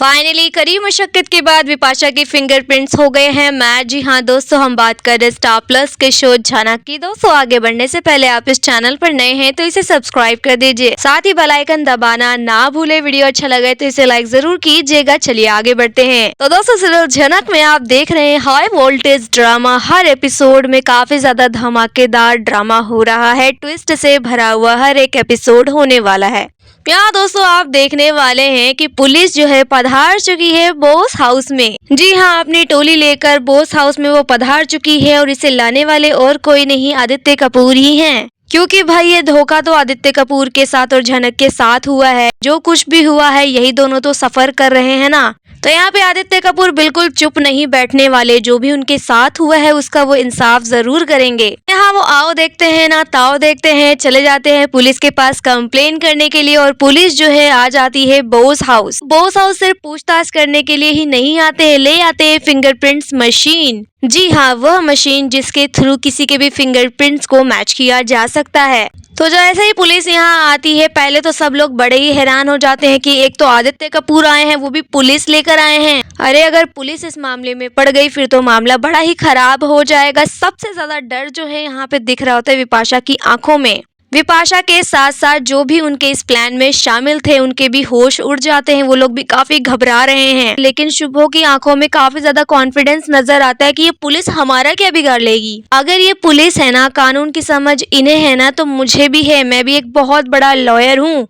Finally कड़ी मुशक्कत के बाद विपाशा के फिंगरप्रिंट्स हो गए हैं मैच। जी हाँ दोस्तों, हम बात कर रहे स्टार प्लस के शो झनक की। दोस्तों आगे बढ़ने से पहले आप इस चैनल पर नए हैं तो इसे सब्सक्राइब कर दीजिए, साथ ही बेल आइकन दबाना ना भूले। वीडियो अच्छा लगे तो इसे लाइक जरूर कीजिएगा। चलिए आगे बढ़ते हैं। तो दोस्तों सीरियल झनक में आप देख रहे हैं हाई वोल्टेज ड्रामा। हर एपिसोड में काफी ज्यादा धमाकेदार ड्रामा हो रहा है, ट्विस्ट से भरा हुआ हर एक एपिसोड होने वाला है। यहाँ दोस्तों आप देखने वाले हैं कि पुलिस जो है पधार चुकी है बोस हाउस में। जी हाँ, अपनी टोली लेकर बोस हाउस में वो पधार चुकी है और इसे लाने वाले और कोई नहीं आदित्य कपूर ही हैं। क्योंकि भाई ये धोखा तो आदित्य कपूर के साथ और झनक के साथ हुआ है। जो कुछ भी हुआ है यही दोनों तो सफर कर रहे हैं ना। तो यहाँ पे आदित्य कपूर बिल्कुल चुप नहीं बैठने वाले। जो भी उनके साथ हुआ है उसका वो इंसाफ जरूर करेंगे। यहाँ वो आओ देखते हैं ना ताओ देखते हैं, चले जाते हैं पुलिस के पास कंप्लेन करने के लिए। और पुलिस जो है आ जाती है बोस हाउस। बोस हाउस सिर्फ पूछताछ करने के लिए ही नहीं आते हैं, ले आते हैं फिंगरप्रिंट्स मशीन। जी हाँ, वह मशीन जिसके थ्रू किसी के भी फिंगरप्रिंट्स को मैच किया जा सकता है। तो जैसे ही पुलिस यहाँ आती है पहले तो सब लोग बड़े ही हैरान हो जाते हैं कि एक तो आदित्य कपूर आए हैं, वो भी पुलिस लेकर आए हैं। अरे अगर पुलिस इस मामले में पड़ गई फिर तो मामला बड़ा ही खराब हो जाएगा। सबसे ज्यादा डर जो है यहाँ पे दिख रहा होता है विपाशा की आंखों में। विपाशा के साथ साथ जो भी उनके इस प्लान में शामिल थे उनके भी होश उड़ जाते हैं। वो लोग भी काफी घबरा रहे हैं, लेकिन शुभो की आंखों में काफी ज्यादा कॉन्फिडेंस नजर आता है कि ये पुलिस हमारा क्या बिगाड़ लेगी। अगर ये पुलिस है ना, कानून की समझ इन्हें है ना, तो मुझे भी है। मैं भी एक बहुत बड़ा लॉयर हूँ।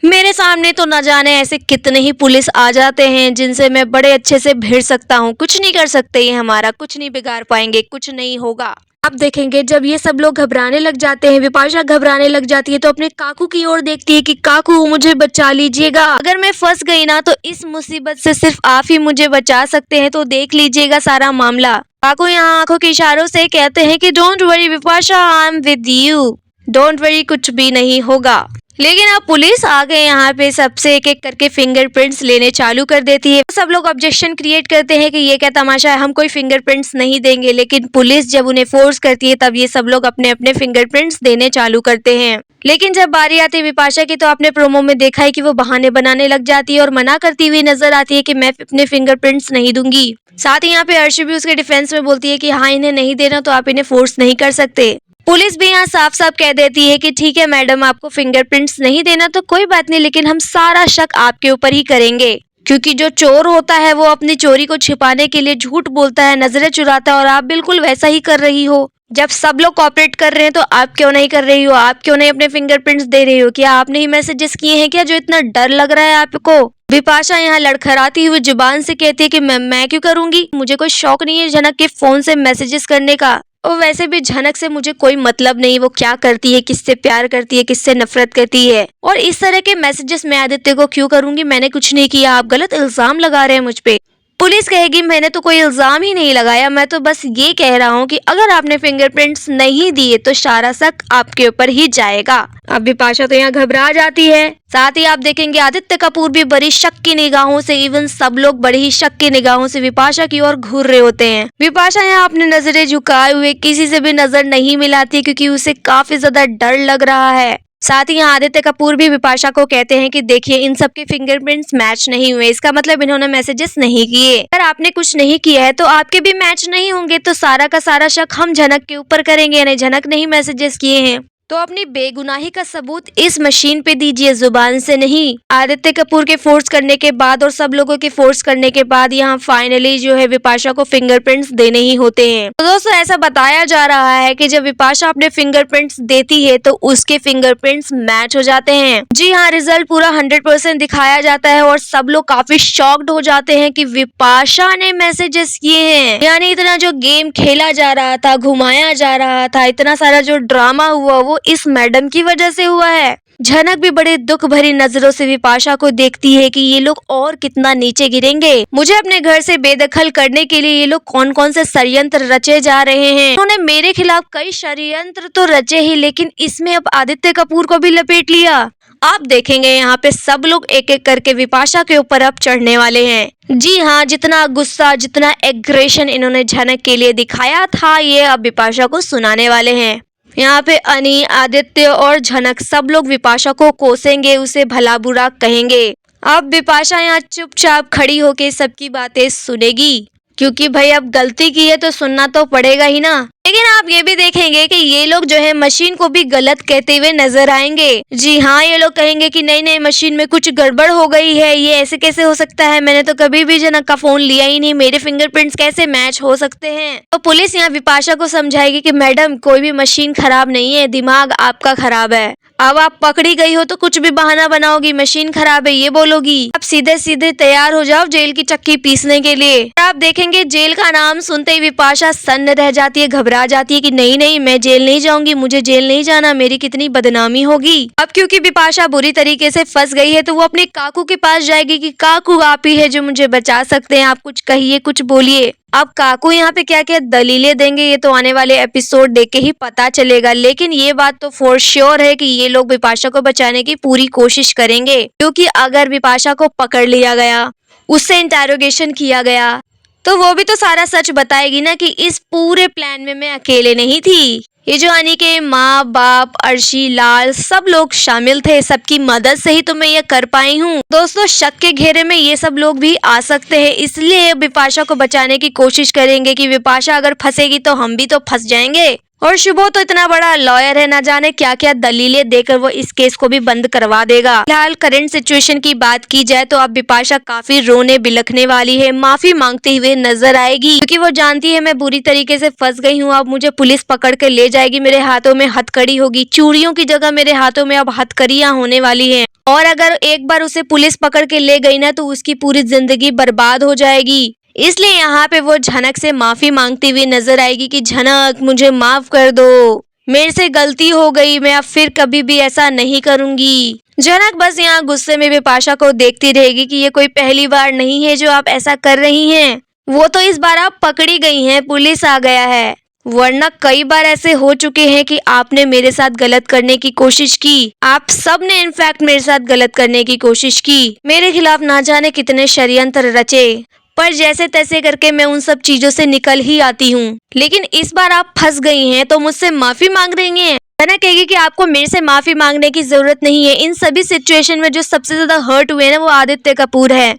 मेरे सामने तो न जाने ऐसे कितने ही पुलिस आ जाते हैं जिनसे मैं बड़े अच्छे से भिड़ सकता हूँ। कुछ नहीं कर सकते ये हमारा, कुछ नहीं बिगाड़ पाएंगे, कुछ नहीं होगा। आप देखेंगे जब ये सब लोग घबराने लग जाते हैं, विपाशा घबराने लग जाती है तो अपने काकू की ओर देखती है कि काकू मुझे बचा लीजिएगा। अगर मैं फंस गई ना तो इस मुसीबत से सिर्फ आप ही मुझे बचा सकते हैं, तो देख लीजिएगा सारा मामला। काकू यहाँ आंखों के इशारों से कहते हैं कि don't worry Vipasha, I am with you, don't worry, कुछ भी नहीं होगा। लेकिन अब पुलिस आ गए यहाँ पे, सबसे एक एक करके फिंगरप्रिंट्स लेने चालू कर देती है। सब लोग ऑब्जेक्शन क्रिएट करते हैं कि ये क्या तमाशा है, हम कोई फिंगरप्रिंट्स नहीं देंगे। लेकिन पुलिस जब उन्हें फोर्स करती है तब ये सब लोग अपने अपने फिंगरप्रिंट्स देने चालू करते हैं। लेकिन जब बारी आती है विपाशा की तो आपने प्रोमो में देखा है कि वो बहाने बनाने लग जाती है और मना करती हुई नजर आती है कि मैं अपने फिंगरप्रिंट्स नहीं दूंगी। साथ ही यहाँ पे अर्शी भी उसके डिफेंस में बोलती है कि हाँ, इन्हें नहीं देना तो आप इन्हें फोर्स नहीं कर सकते। पुलिस भी यहाँ साफ साफ कह देती है कि ठीक है मैडम, आपको फिंगरप्रिंट्स नहीं देना तो कोई बात नहीं, लेकिन हम सारा शक आपके ऊपर ही करेंगे। क्योंकि जो चोर होता है वो अपनी चोरी को छिपाने के लिए झूठ बोलता है, नजरें चुराता है, और आप बिल्कुल वैसा ही कर रही हो। जब सब लोग कॉपरेट कर रहे हैं तो आप क्यों नहीं कर रही हो? आप क्यों नहीं अपने फिंगरप्रिंट्स दे रही हो? क्या आपने ही मैसेजेस किए हैं क्या जो इतना डर लग रहा है आपको? विपाशा यहाँ लड़खड़ाती हुई जुबान से कहती है कि मैं क्यों करूंगी, मुझे कोई शौक नहीं है झनक के फोन से मैसेजेस करने का। और वैसे भी झनक से मुझे कोई मतलब नहीं, वो क्या करती है, किससे प्यार करती है, किससे नफरत करती है, और इस तरह के मैसेजेस मैं आदित्य को क्यों करूंगी? मैंने कुछ नहीं किया, आप गलत इल्जाम लगा रहे हैं मुझ पे। पुलिस कहेगी मैंने तो कोई इल्जाम ही नहीं लगाया, मैं तो बस ये कह रहा हूँ कि अगर आपने फिंगरप्रिंट्स नहीं दिए तो सारा शक आपके ऊपर ही जाएगा। अब विपाशा तो यहाँ घबरा जाती है। साथ ही आप देखेंगे आदित्य कपूर भी बड़ी शक की निगाहों से, इवन सब लोग बड़ी ही शक की निगाहों से विपाशा की ओर घूर रहे होते हैं। विपाशा यहाँ अपनी नजरें झुकाए हुए किसी से भी नजर नहीं मिलाती क्योंकि उसे काफी ज्यादा डर लग रहा है। साथ ही यहाँ आदित्य कपूर भी विपाशा को कहते हैं कि देखिए इन सब के फिंगरप्रिंट्स मैच नहीं हुए, इसका मतलब इन्होंने मैसेजेस नहीं किए। अगर आपने कुछ नहीं किया है तो आपके भी मैच नहीं होंगे, तो सारा का सारा शक हम झनक के ऊपर करेंगे, यानी झनक नहीं मैसेजेस किए हैं। तो अपनी बेगुनाही का सबूत इस मशीन पे दीजिए, जुबान से नहीं। आदित्य कपूर के फोर्स करने के बाद और सब लोगों के फोर्स करने के बाद यहाँ फाइनली जो है विपाशा को फिंगरप्रिंट्स देने ही होते हैं। तो दोस्तों ऐसा बताया जा रहा है कि जब विपाशा अपने फिंगरप्रिंट्स देती है तो उसके फिंगरप्रिंट्स मैच हो जाते हैं। जी हाँ, रिजल्ट पूरा 100% दिखाया जाता है और सब लोग काफी शॉक्ड हो जाते हैं कि विपाशा ने मैसेजेस किए हैं। यानी इतना जो गेम खेला जा रहा था, घुमाया जा रहा था, इतना सारा जो ड्रामा हुआ वो इस मैडम की वजह से हुआ है। झनक भी बड़े दुख भरी नजरों से विपाशा को देखती है कि ये लोग और कितना नीचे गिरेंगे। मुझे अपने घर से बेदखल करने के लिए ये लोग कौन कौन से षड्यंत्र रचे जा रहे हैं। उन्होंने मेरे खिलाफ कई षड्यंत्र तो रचे ही, लेकिन इसमें अब आदित्य कपूर को भी लपेट लिया। आप देखेंगे यहाँ पे सब लोग एक एक करके विपाशा के ऊपर अब चढ़ने वाले हैं। जी हाँ, जितना गुस्सा, जितना एग्रेशन इन्होंने झनक के लिए दिखाया था ये अब विपाशा को सुनाने वाले हैं। यहाँ पे अनी, आदित्य और झनक सब लोग विपाशा को कोसेंगे, उसे भला बुरा कहेंगे। अब बिपाशा यहाँ चुपचाप खड़ी होके सबकी बातें सुनेगी, क्योंकि भाई अब गलती की है तो सुनना तो पड़ेगा ही ना। लेकिन आप ये भी देखेंगे कि ये लोग जो है मशीन को भी गलत कहते हुए नजर आएंगे। जी हाँ, ये लोग कहेंगे कि नहीं नहीं, मशीन में कुछ गड़बड़ हो गई है, ये ऐसे कैसे हो सकता है, मैंने तो कभी भी जनक का फोन लिया ही नहीं, मेरे फिंगरप्रिंट्स कैसे मैच हो सकते हैं। तो पुलिस यहाँ बिपाशा को समझाएगी कि मैडम कोई भी मशीन खराब नहीं है, दिमाग आपका खराब है। अब आप पकड़ी गई हो तो कुछ भी बहाना बनाओगी, मशीन खराब है ये बोलोगी। अब सीधे सीधे तैयार हो जाओ जेल की चक्की पीसने के लिए। आप देखेंगे जेल का नाम सुनते ही बिपाशा सन्न रह जाती है, घबरा जाती है कि नहीं नहीं, मैं जेल नहीं जाऊंगी, मुझे जेल नहीं जाना, मेरी कितनी बदनामी होगी। अब क्योंकि बिपाशा बुरी तरीके से फंस गई है तो वो अपने काकू के पास जाएगी कि काकू आप ही है जो मुझे बचा सकते हैं, आप कुछ कहिए, कुछ बोलिए। अब काकू यहाँ पे क्या क्या दलीलें देंगे ये तो आने वाले एपिसोड देख के ही पता चलेगा। लेकिन ये बात तो फॉर श्योर है कि ये लोग बिपाशा को बचाने की पूरी कोशिश करेंगे, क्योंकि अगर बिपाशा को पकड़ लिया गया, उससे इंटेरोगेशन किया गया, तो वो भी तो सारा सच बताएगी ना कि इस पूरे प्लान में मैं अकेले नहीं थी। ये जो अनी के माँ बाप, अर्शी, लाल सब लोग शामिल थे, सबकी मदद से ही तो मैं ये कर पाई हूँ। दोस्तों शक के घेरे में ये सब लोग भी आ सकते हैं, इसलिए बिपाशा को बचाने की कोशिश करेंगे कि बिपाशा अगर फंसेगी तो हम भी तो फंस जाएंगे। और शुभो तो इतना बड़ा लॉयर है, ना जाने क्या क्या दलीलें देकर वो इस केस को भी बंद करवा देगा। फिलहाल करंट सिचुएशन की बात की जाए तो अब बिपाशा काफी रोने बिलखने वाली है, माफी मांगते हुए नजर आएगी, क्योंकि वो जानती है मैं बुरी तरीके से फंस गई हूँ, अब मुझे पुलिस पकड़ के ले जाएगी, मेरे हाथों में हथकड़ी होगी, चूड़ियों की जगह मेरे हाथों में अब हथकड़ियां होने वाली है। और अगर एक बार उसे पुलिस पकड़ के ले गई ना तो उसकी पूरी जिंदगी बर्बाद हो जाएगी। इसलिए यहाँ पे वो झनक से माफी मांगती हुई नजर आएगी कि झनक मुझे माफ कर दो, मेरे से गलती हो गई, मैं अब फिर कभी भी ऐसा नहीं करूंगी। झनक बस यहाँ गुस्से में बिपाशा को देखती रहेगी कि ये कोई पहली बार नहीं है जो आप ऐसा कर रही हैं। वो तो इस बार आप पकड़ी गई हैं, पुलिस आ गया है, वरना कई बार ऐसे हो चुके हैं कि आपने मेरे साथ गलत करने की कोशिश की, आप सब ने इनफैक्ट मेरे साथ गलत करने की कोशिश की, मेरे खिलाफ ना जाने कितने षड्यंत्र रचे, पर जैसे तैसे करके मैं उन सब चीजों से निकल ही आती हूँ। लेकिन इस बार आप फंस गई हैं तो मुझसे माफी मांग रही हैं। है कहेगी कि आपको मेरे से माफी मांगने की जरूरत नहीं है। इन सभी सिचुएशन में जो सबसे ज्यादा हर्ट हुए ना वो आदित्य कपूर है।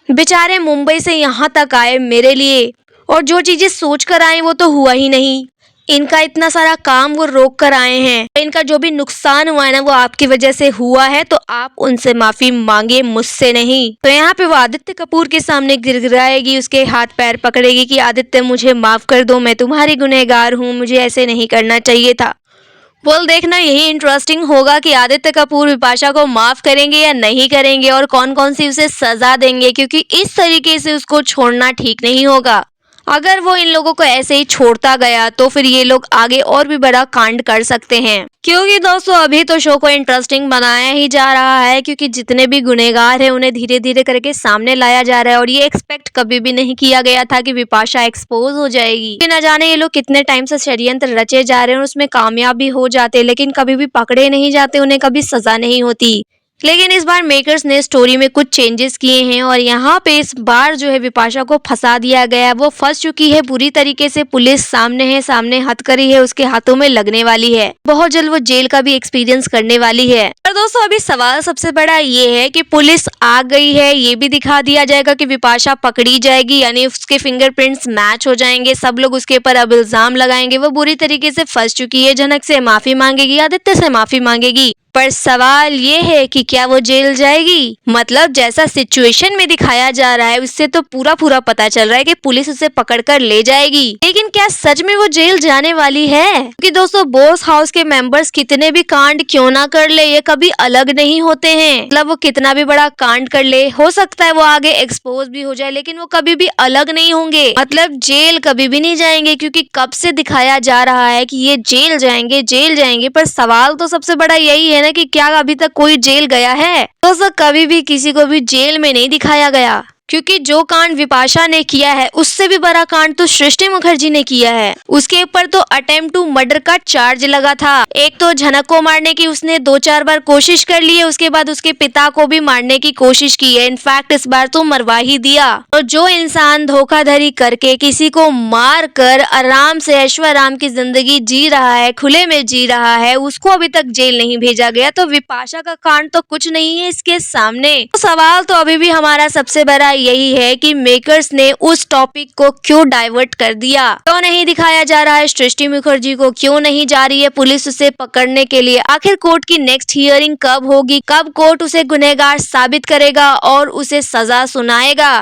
बेचारे मुंबई से यहाँ तक आए मेरे लिए, और जो चीजें सोच कर आए वो तो हुआ ही नहीं। इनका इतना सारा काम वो रोक कर आए हैं, इनका जो भी नुकसान हुआ है ना वो आपकी वजह से हुआ है, तो आप उनसे माफी मांगे, मुझसे नहीं। तो यहाँ पे वो आदित्य कपूर के सामने गिड़गिड़ाएगी, उसके हाथ पैर पकड़ेगी कि आदित्य मुझे माफ कर दो, मैं तुम्हारी गुनहगार हूँ, मुझे ऐसे नहीं करना चाहिए था। बोल देखना यही इंटरेस्टिंग होगा कि आदित्य कपूर बिपाशा को माफ करेंगे या नहीं करेंगे, और कौन कौन सी उसे सजा देंगे, क्योंकि इस तरीके से उसको छोड़ना ठीक नहीं होगा। अगर वो इन लोगों को ऐसे ही छोड़ता गया तो फिर ये लोग आगे और भी बड़ा कांड कर सकते हैं, क्योंकि दोस्तों अभी तो शो को इंटरेस्टिंग बनाया ही जा रहा है, क्योंकि जितने भी गुनहगार हैं उन्हें धीरे धीरे करके सामने लाया जा रहा है। और ये एक्सपेक्ट कभी भी नहीं किया गया था कि बिपाशा एक्सपोज हो जाएगी, कि न जाने ये लोग कितने टाइम से षड्यंत्र रचे जा रहे हैं और उसमें कामयाब भी हो जाते, लेकिन कभी भी पकड़े नहीं जाते, उन्हें कभी सजा नहीं होती। लेकिन इस बार मेकर्स ने स्टोरी में कुछ चेंजेस किए हैं, और यहाँ पे इस बार जो है बिपाशा को फंसा दिया गया है। वो फंस चुकी है बुरी तरीके से, पुलिस सामने है, सामने हथकड़ी है, उसके हाथों में लगने वाली है, बहुत जल्द वो जेल का भी एक्सपीरियंस करने वाली है। और दोस्तों अभी सवाल सबसे बड़ा ये है कि पुलिस आ गई है, ये भी दिखा दिया जाएगा कि बिपाशा पकड़ी जाएगी, यानी उसके फिंगरप्रिंट्स मैच हो जाएंगे, सब लोग उसके ऊपर अब इल्जाम लगाएंगे, वो बुरी तरीके से फंस चुकी है, झनक से माफी मांगेगी, आदित्य से माफी मांगेगी, पर सवाल ये है कि क्या वो जेल जाएगी। मतलब जैसा सिचुएशन में दिखाया जा रहा है उससे तो पूरा पूरा पता चल रहा है कि पुलिस उसे पकड़कर ले जाएगी, लेकिन क्या सच में वो जेल जाने वाली है? क्योंकि दोस्तों बॉस हाउस के मेंबर्स कितने भी कांड क्यों ना कर ले, ये कभी अलग नहीं होते हैं। मतलब वो कितना भी बड़ा कांड कर ले, हो सकता है वो आगे एक्सपोज भी हो जाए, लेकिन वो कभी भी अलग नहीं होंगे, मतलब जेल कभी भी नहीं जाएंगे, क्योंकि कब से दिखाया जा रहा है कि ये जेल जाएंगे, जेल जाएंगे। पर सवाल तो सबसे बड़ा यही है ना कि क्या अभी तक कोई जेल गया है? दोस्तों कभी भी किसी को भी जेल में नहीं दिखाया गया। क्योंकि जो कांड विपाशा ने किया है उससे भी बड़ा कांड तो सृष्टि मुखर्जी ने किया है। उसके ऊपर तो अटेम्प्ट टू मर्डर का चार्ज लगा था। एक तो झनक को मारने की उसने 2-4 बार कोशिश कर ली है, उसके बाद उसके पिता को भी मारने की कोशिश की है। इनफैक्ट इस बार तो मरवा ही दिया। तो जो इंसान धोखाधड़ी करके किसी को मार कर आराम से ऐशोआराम की जिंदगी जी रहा है, खुले में जी रहा है, उसको अभी तक जेल नहीं भेजा गया, तो विपाशा का कांड तो कुछ नहीं है इसके सामने। तो सवाल तो अभी भी हमारा सबसे बड़ा यही है कि मेकर्स ने उस टॉपिक को क्यों डाइवर्ट कर दिया, क्यों नहीं दिखाया जा रहा है सृष्टि मुखर्जी को, क्यों नहीं जा रही है पुलिस उसे पकड़ने के लिए। आखिर कोर्ट की नेक्स्ट हियरिंग कब होगी, कब कोर्ट उसे गुनहगार साबित करेगा और उसे सजा सुनाएगा,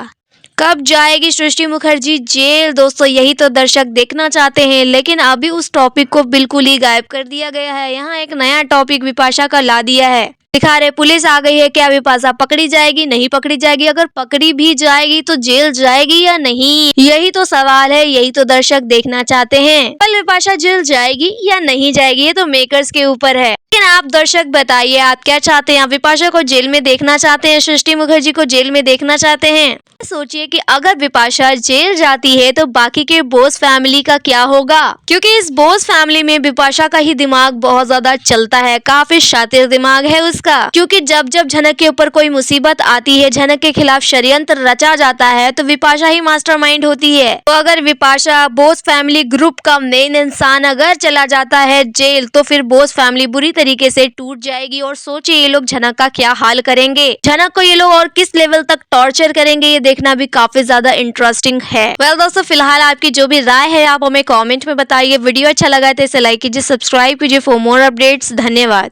कब जाएगी सृष्टि मुखर्जी जेल। दोस्तों यही तो दर्शक देखना चाहते हैं, लेकिन अभी उस टॉपिक को बिल्कुल ही गायब कर दिया गया है। यहाँ एक नया टॉपिक विपाशा का ला दिया है, दिखा रहे पुलिस आ गई है, क्या विपाशा पकड़ी जाएगी, नहीं पकड़ी जाएगी, अगर पकड़ी भी जाएगी तो जेल जाएगी या नहीं, यही तो सवाल है, यही तो दर्शक देखना चाहते हैं। कल विपाशा जेल जाएगी या नहीं जाएगी ये तो मेकर्स के ऊपर है। लेकिन आप दर्शक बताइए, आप क्या चाहते हैं? आप विपाशा को जेल में देखना चाहते हैं, सृष्टि मुखर्जी को जेल में देखना चाहते हैं? सोचिए कि अगर विपाशा जेल जाती है तो बाकी के बोस फैमिली का क्या होगा, क्योंकि इस बोस फैमिली में विपाशा का ही दिमाग बहुत ज्यादा चलता है, काफी शातिर दिमाग है उसका। क्योंकि जब जब झनक के ऊपर कोई मुसीबत आती है, झनक के खिलाफ षड्यंत्र रचा जाता है, तो विपाशा ही मास्टरमाइंड होती है। तो अगर विपाशा बोस फैमिली ग्रुप का मेन इंसान अगर चला जाता है जेल, तो फिर बोस फैमिली बुरी तरीके से टूट जाएगी। और सोचिए ये लोग झनक का क्या हाल करेंगे, झनक को ये लोग और किस लेवल तक टॉर्चर करेंगे, ये देखना भी काफी ज्यादा इंटरेस्टिंग है। वेल दोस्तों, फिलहाल आपकी जो भी राय है आप हमें कमेंट में बताइए। वीडियो अच्छा लगा तो इसे लाइक कीजिए, सब्सक्राइब कीजिए फॉर मोर अपडेट्स। धन्यवाद।